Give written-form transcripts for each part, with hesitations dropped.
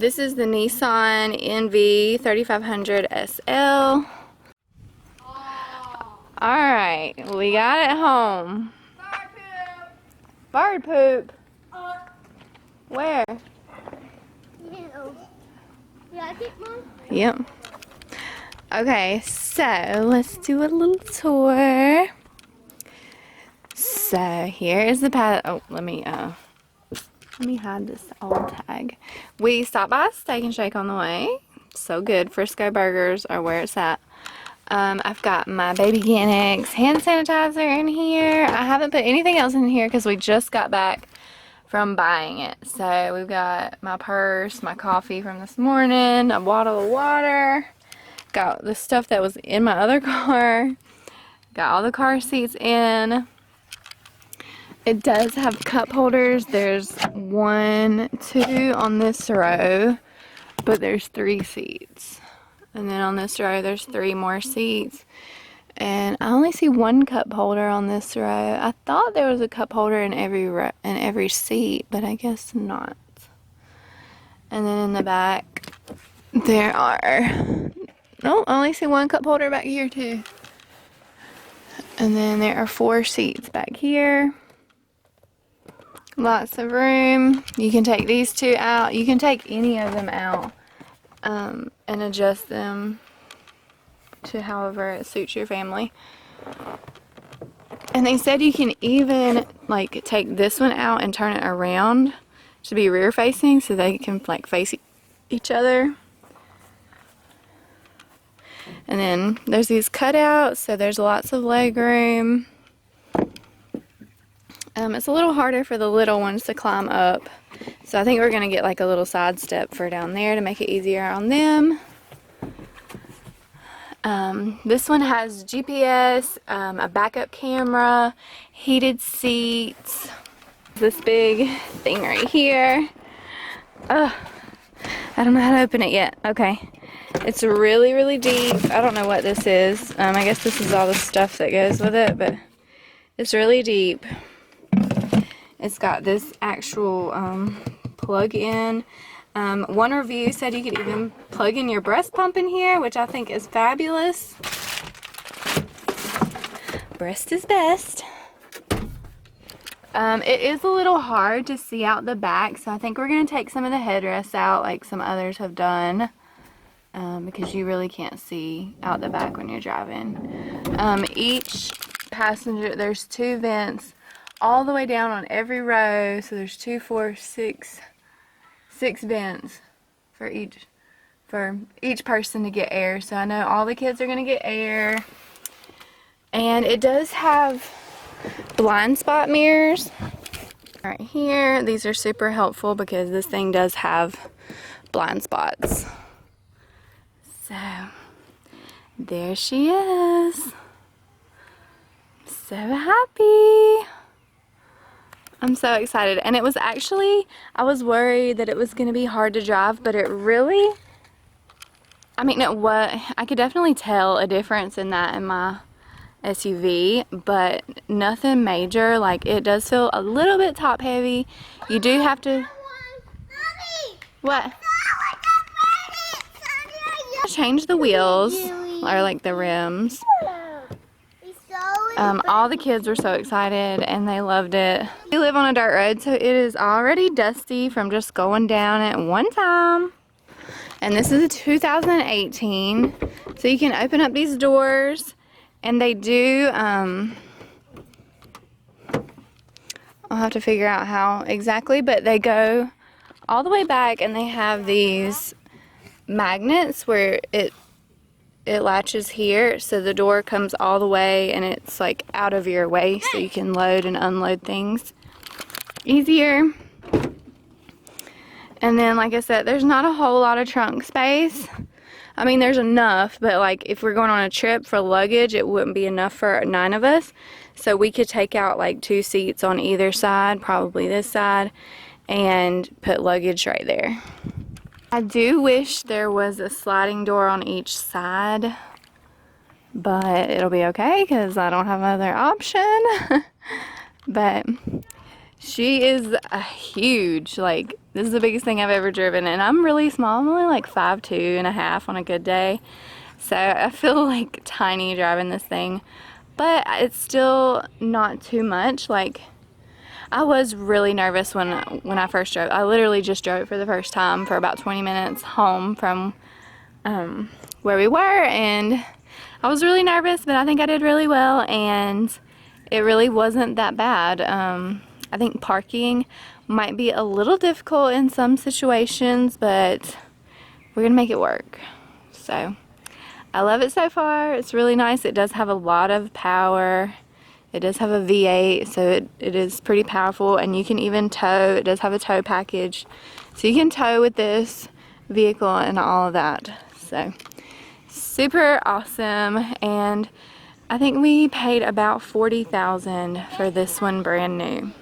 this is the Nissan NV 3500 SL. Alright, we got it home. Bird poop. Where? You like it, Mom? Yep. Okay, so let's do a little tour. So here is the path. Oh, let me hide this old tag. We stopped by Steak and Shake on the way. So good. Frisco burgers are where it's at. I've got my Baby Ganix hand sanitizer in here. I haven't put anything else in here because we just got back from buying it. So we've got my purse, my coffee from this morning, a bottle of water, got the stuff that was in my other car, got all the car seats in. It does have cup holders. There's 1, 2 on this row, but there's 3 seats. And then on this row, there's 3 more seats. And I only see 1 cup holder on this row. I thought there was a cup holder in every seat, but I guess not. And then in the back, there are, no, I only see 1 cup holder back here too. And then there are 4 seats back here. Lots of room. You can take these 2 out. You can take any of them out and adjust them to however it suits your family. And they said you can even like take this one out and turn it around to be rear facing so they can like face each other. And then there's these cutouts, so there's lots of leg room. It's a little harder for the little ones to climb up, so I think we're gonna get like a little side step for down there to make it easier on them. This one has GPS, a backup camera, heated seats, this big thing right here. I don't know how to open it yet. Okay, it's really, really deep. I don't know what this is. I guess this is all the stuff that goes with it, but it's really deep. It's got this actual plug-in. One review said you could even plug in your breast pump in here, which I think is fabulous. Breast is best. It is a little hard to see out the back, so I think we're going to take some of the headrests out like some others have done, because you really can't see out the back when you're driving. Each passenger, there's 2 vents all the way down on every row, so there's 2, 4, 6 vents for each person to get air. So I know all the kids are going to get air. And it does have blind spot mirrors right here. These are super helpful because this thing does have blind spots. So there she is. So happy. I'm so excited. And it was actually, I was worried that it was going to be hard to drive, but it really, I mean, I could definitely tell a difference in that in my SUV, but nothing major. Like, it does feel a little bit top heavy. You do have to, what? Change the wheels, or like the rims. All the kids were so excited and they loved it. We live on a dirt road, so it is already dusty from just going down it one time. And this is a 2018, so you can open up these doors, and they do, I'll have to figure out how exactly, but they go all the way back, and they have these magnets where it latches here, so the door comes all the way and it's like out of your way, so you can load and unload things easier. And then, like I said, there's not a whole lot of trunk space. I mean, there's enough, but like if we're going on a trip for luggage, it wouldn't be enough for 9 of us. So we could take out like 2 seats on either side, probably this side, and put luggage right there. I do wish there was a sliding door on each side, but it'll be okay because I don't have another option. But She is a huge, like, this is the biggest thing I've ever driven, and I'm really small. I'm only like 5'2.5" on a good day. So I feel like tiny driving this thing, but it's still not too much. Like, I was really nervous when I first drove. I literally just drove it for the first time for about 20 minutes home from where we were, and I was really nervous, but I think I did really well, and it really wasn't that bad. I think parking might be a little difficult in some situations, but we're gonna make it work. So I love it so far. It's really nice. It does have a lot of power. It does have a V8, so it is pretty powerful, and you can even tow. It does have a tow package, so you can tow with this vehicle and all of that. So super awesome, and I think we paid about $40,000 for this one brand new.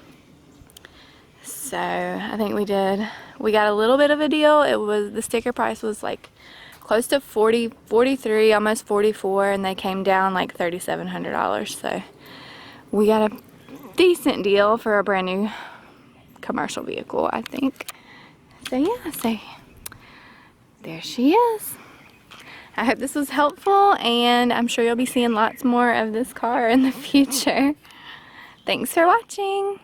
So I think we got a little bit of a deal. The sticker price was like close to 43, almost 44, and they came down like $3,700. So we got a decent deal for a brand new commercial vehicle, I think. So yeah, so there she is. I hope this was helpful, and I'm sure you'll be seeing lots more of this car in the future. Thanks for watching.